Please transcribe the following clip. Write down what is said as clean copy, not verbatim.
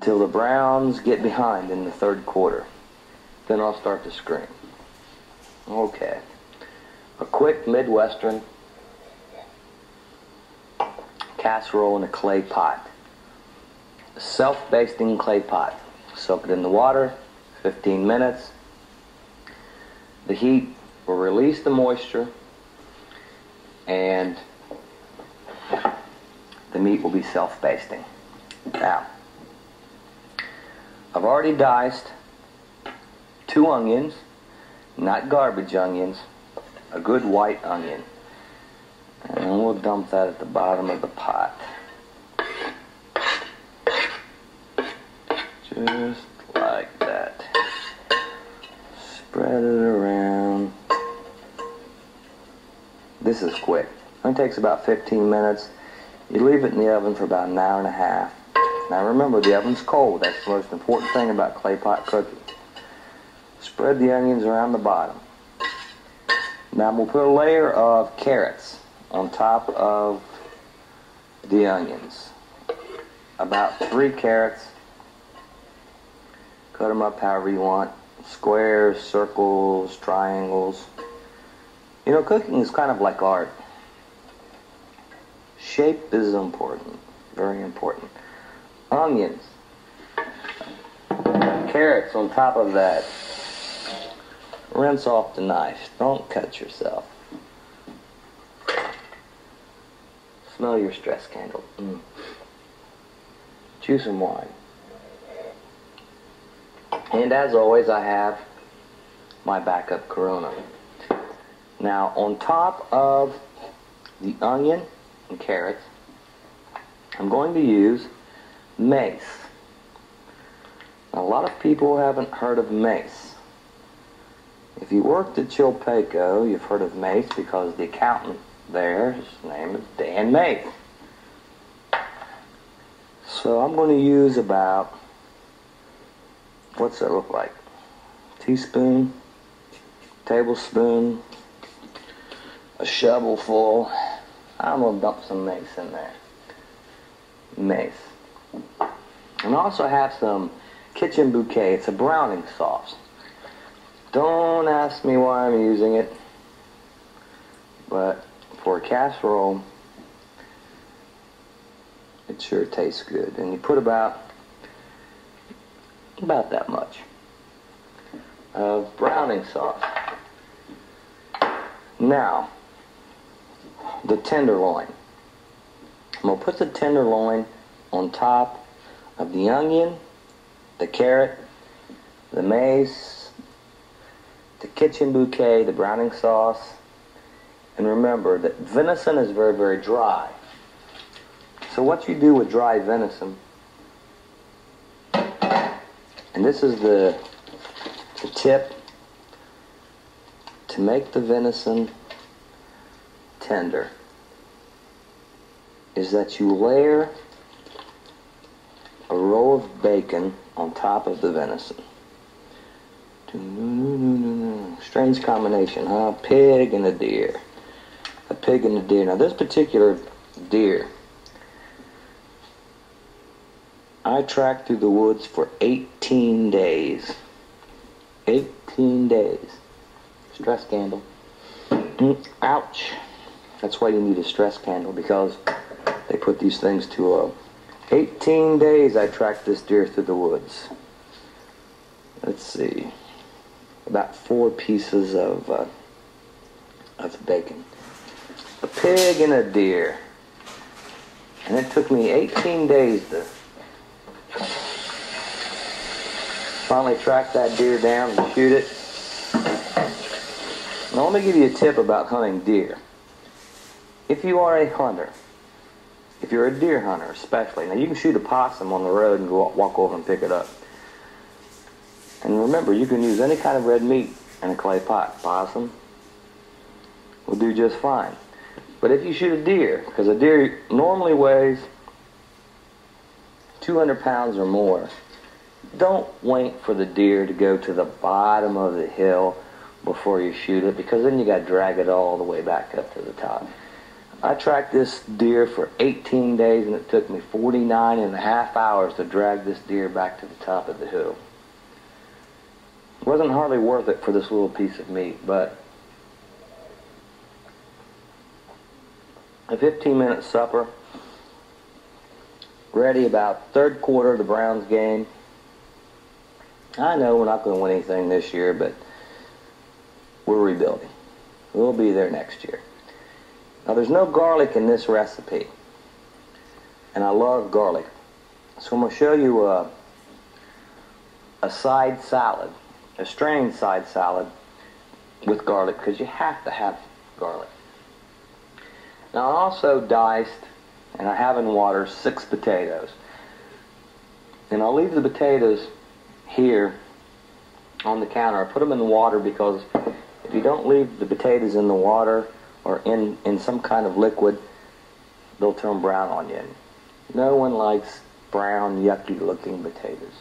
till the browns get behind in the third quarter. Then I'll start to scream. Okay. A quick Midwestern casserole in a clay pot. A self-basting clay pot. Soak it in the water, 15 minutes. The heat will release the moisture and the meat will be self-basting. Now, I've already diced 2 onions, not garbage onions, a good white onion. And we'll dump that at the bottom of the pot. Just like that. Spread it around. This is quick. It takes about 15 minutes. You leave it in the oven for about an hour and a half. Now remember, the oven's cold. That's the most important thing about clay pot cooking. Spread the onions around the bottom. Now we'll put a layer of carrots on top of the onions. About 3 carrots. Cut them up however you want. Squares, circles, triangles. You know, cooking is kind of like art. Shape is important. Very important. Onions. Carrots on top of that. Rinse off the knife. Don't cut yourself. Smell your stress candle. Choose some wine. And as always, I have my backup Corona. Now, on top of the onion and carrots, I'm going to use mace. Now, a lot of people haven't heard of mace. If you worked at Chilpeco, you've heard of mace because the accountant there, his name is Dan Mace. So I'm going to use about, what's that look like? Teaspoon, tablespoon, a shovelful. I'm going to dump some mace in there. Mace. And I also have some Kitchen Bouquet. It's a browning sauce. Don't ask me why I'm using it, but for a casserole, it sure tastes good. And you put about that much of browning sauce. Now, the tenderloin. I'm going to put the tenderloin on top of the onion, the carrot, the mace, the Kitchen Bouquet, the browning sauce. And remember that venison is very, very dry. So what you do with dry venison, and this is the tip to make the venison tender, is that you layer a row of bacon on top of the venison. Strange combination, huh? Pig and a deer. A pig and a deer. Now this particular deer, I tracked through the woods for 18 days. 18 days. Stress candle. Ouch. That's why you need a stress candle, because they put these things too low. 18 days I tracked this deer through the woods. Let's see. About 4 pieces of bacon. A pig and a deer. And it took me 18 days to finally track that deer down and shoot it. Now let me give you a tip about hunting deer. If you are a hunter, if you're a deer hunter especially, now you can shoot a possum on the road and go walk over and pick it up. And remember, you can use any kind of red meat in a clay pot. Possum will do just fine. But if you shoot a deer, because a deer normally weighs 200 pounds or more, don't wait for the deer to go to the bottom of the hill before you shoot it, because then you got to drag it all the way back up to the top. I tracked this deer for 18 days, and it took me 49 and a half hours to drag this deer back to the top of the hill. It wasn't hardly worth it for this little piece of meat, but a 15-minute supper, ready about third quarter of the Browns game. I know we're not going to win anything this year, but we're rebuilding. We'll be there next year. Now, there's no garlic in this recipe, and I love garlic. So I'm going to show you a side salad, a strained side salad with garlic, because you have to have garlic. Now, I also diced, and I have in water, 6 potatoes. And I'll leave the potatoes here on the counter. I put them in the water because if you don't leave the potatoes in the water or in some kind of liquid, they'll turn brown on you. No one likes brown, yucky looking potatoes.